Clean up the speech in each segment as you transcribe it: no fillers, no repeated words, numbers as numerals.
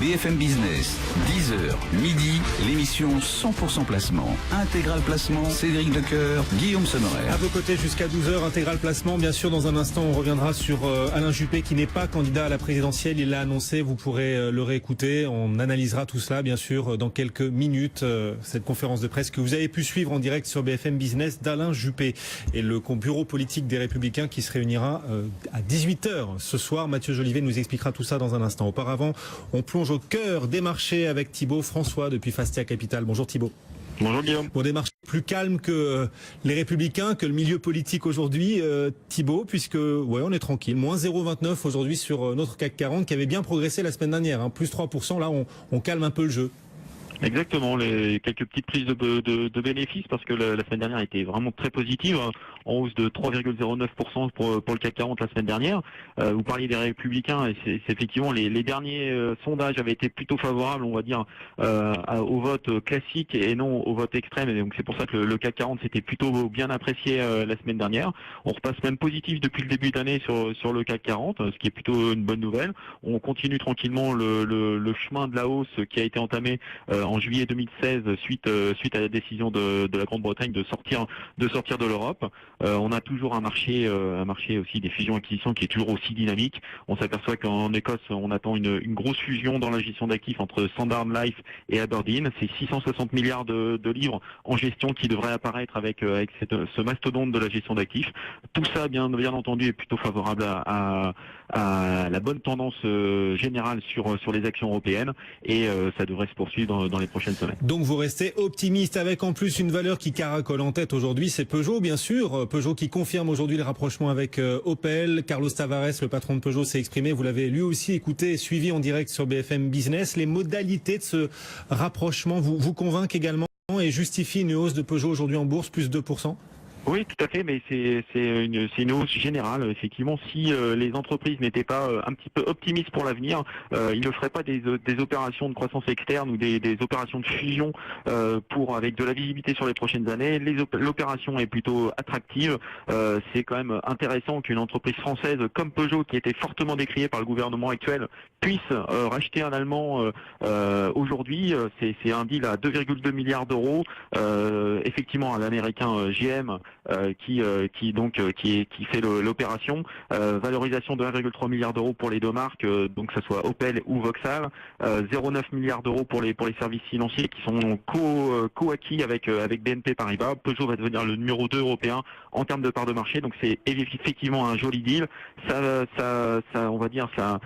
BFM Business, 10h, midi, l'émission 100% placement. Intégral placement, Cédric Decoeur, Guillaume Sommerer. À vos côtés jusqu'à 12h, intégral placement. Bien sûr, dans un instant, on reviendra sur Alain Juppé qui n'est pas candidat à la présidentielle. Il l'a annoncé, vous pourrez le réécouter. On analysera tout cela, bien sûr, dans quelques minutes. Cette conférence de presse que vous avez pu suivre en direct sur BFM Business d'Alain Juppé et le bureau politique des Républicains qui se réunira à 18h ce soir. Mathieu Jolivet nous expliquera tout ça dans un instant. Auparavant, on plonge au cœur des marchés avec Thibaut François depuis Fastia Capital. Bonjour Thibaut. Bonjour Guillaume. Pour des marchés plus calmes que les Républicains, que le milieu politique aujourd'hui, Thibaut, puisque on est tranquille. Moins 0,29 aujourd'hui sur notre CAC 40 qui avait bien progressé la semaine dernière. Plus 3%, là on calme un peu le jeu. Exactement, quelques petites prises de bénéfices parce que la semaine dernière était vraiment très positive, en hausse de 3,09% pour le CAC 40 la semaine dernière. Vous parliez des Républicains et c'est effectivement les derniers sondages avaient été plutôt favorables, on va dire, au vote classique et non au vote extrême. Et donc c'est pour ça que le CAC 40 s'était plutôt bien apprécié la semaine dernière. On repasse même positif depuis le début d'année sur le CAC 40, ce qui est plutôt une bonne nouvelle. On continue tranquillement le chemin de la hausse qui a été entamé en juillet 2016 suite à la décision de la Grande-Bretagne de sortir de l'Europe. On a toujours un marché aussi des fusions-acquisitions qui est toujours aussi dynamique. On s'aperçoit qu'en Écosse, on attend une grosse fusion dans la gestion d'actifs entre Standard Life et Aberdeen. C'est 660 milliards de livres en gestion qui devraient apparaître avec ce mastodonte de la gestion d'actifs. Tout ça, bien entendu, est plutôt favorable à la bonne tendance générale sur les actions européennes et ça devrait se poursuivre dans les prochaines semaines. Donc vous restez optimiste avec en plus une valeur qui caracole en tête aujourd'hui, c'est Peugeot bien sûr. Peugeot qui confirme aujourd'hui le rapprochement avec Opel. Carlos Tavares, le patron de Peugeot, s'est exprimé. Vous l'avez lui aussi écouté et suivi en direct sur BFM Business. Les modalités de ce rapprochement vous convainquent également et justifient une hausse de Peugeot aujourd'hui en bourse, plus 2%? Oui, tout à fait, mais c'est une hausse générale. Effectivement, si les entreprises n'étaient pas un petit peu optimistes pour l'avenir, ils ne feraient pas des opérations de croissance externe ou des opérations de fusion avec de la visibilité sur les prochaines années. L'opération est plutôt attractive. C'est quand même intéressant qu'une entreprise française comme Peugeot, qui était fortement décriée par le gouvernement actuel, puisse racheter un Allemand aujourd'hui. C'est un deal à 2,2 milliards d'euros. Effectivement, un Américain GM qui fait l'opération, valorisation de 1,3 milliard d'euros pour les deux marques, donc que ce soit Opel ou Vauxhall, 0,9 milliard d'euros pour les services financiers qui sont co-acquis avec BNP Paribas. Peugeot va devenir le numéro 2 européen en termes de part de marché, donc c'est effectivement un joli deal. Ça on va dire ça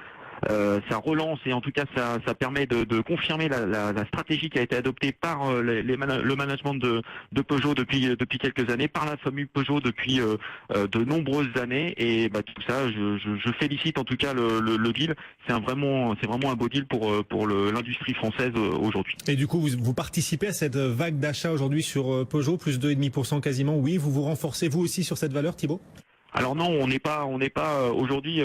relance et en tout cas ça permet de confirmer la stratégie qui a été adoptée par le management de Peugeot depuis quelques années, par la famille Peugeot depuis de nombreuses années, et tout ça je félicite en tout cas le deal. C'est vraiment un beau deal pour l'industrie française aujourd'hui. Et du coup vous participez à cette vague d'achat aujourd'hui sur Peugeot, plus 2,5% quasiment. Oui, vous renforcez vous aussi sur cette valeur, Thibaut? Alors non, on n'est pas aujourd'hui.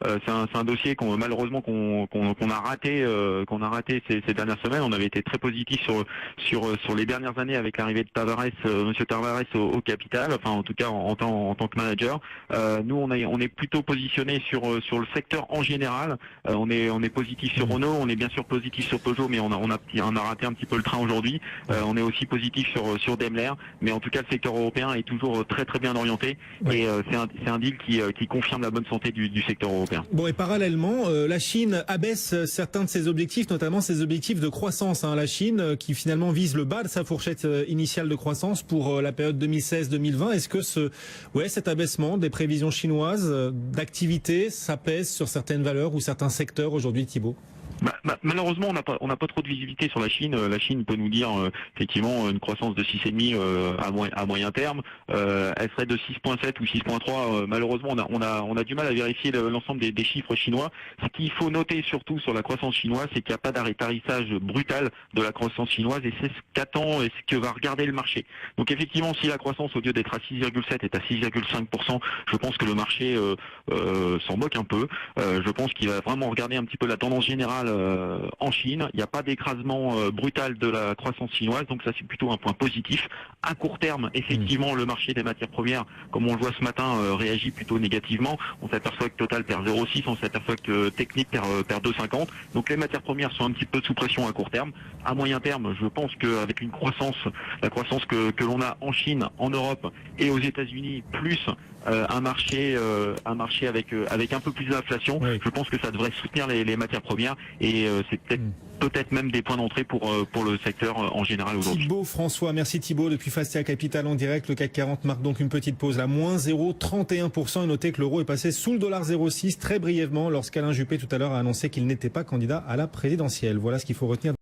C'est un dossier qu'on a raté ces dernières semaines. On avait été très positif sur les dernières années avec l'arrivée de Tavares, Monsieur Tavares au capital. Enfin, en tout cas en tant que manager. Nous, on est plutôt positionné sur le secteur en général. On est positif sur Renault. On est bien sûr positif sur Peugeot, mais on a raté un petit peu le train aujourd'hui. On est aussi positif sur Daimler, mais en tout cas le secteur européen est toujours très très bien orienté. Oui. Et c'est un deal qui confirme la bonne santé du secteur européen. Bon, et parallèlement, la Chine abaisse certains de ses objectifs, notamment ses objectifs de croissance. La Chine qui finalement vise le bas de sa fourchette initiale de croissance pour la période 2016-2020. Est-ce que cet abaissement des prévisions chinoises d'activité, ça pèse sur certaines valeurs ou certains secteurs aujourd'hui, Thibaut? Malheureusement, on n'a pas trop de visibilité sur la Chine. La Chine peut nous dire effectivement une croissance de 6,5 à moyen terme. Elle serait de 6,7 ou 6,3. Malheureusement, on a du mal à vérifier l'ensemble des chiffres chinois. Ce qu'il faut noter surtout sur la croissance chinoise, c'est qu'il n'y a pas d'atterrissage brutal de la croissance chinoise, et c'est ce qu'attend et ce que va regarder le marché. Donc effectivement, si la croissance au lieu d'être à 6,7 est à 6,5%, je pense que le marché s'en moque un peu. Je pense qu'il va vraiment regarder un petit peu la tendance générale général en Chine. Il n'y a pas d'écrasement brutal de la croissance chinoise, donc ça c'est plutôt un point positif. À court terme, effectivement, le marché des matières premières, comme on le voit ce matin, réagit plutôt négativement. On s'aperçoit que Total perd 0,6, on s'aperçoit que Technip perd 2,50. Donc les matières premières sont un petit peu sous pression à court terme. À moyen terme, je pense qu'avec une croissance, la croissance que l'on a en Chine, en Europe et aux États-Unis, plus un marché avec un peu plus d'inflation, oui. je pense que ça devrait soutenir les matières premières et c'est peut-être même des points d'entrée pour le secteur en général aujourd'hui. Thibaut François, merci Thibaut. Depuis Fastia Capital en direct, le CAC 40 marque donc une petite pause là, moins 0,31%. Et notez que l'euro est passé sous le $0,6 très brièvement lorsqu'Alain Juppé tout à l'heure a annoncé qu'il n'était pas candidat à la présidentielle. Voilà ce qu'il faut retenir.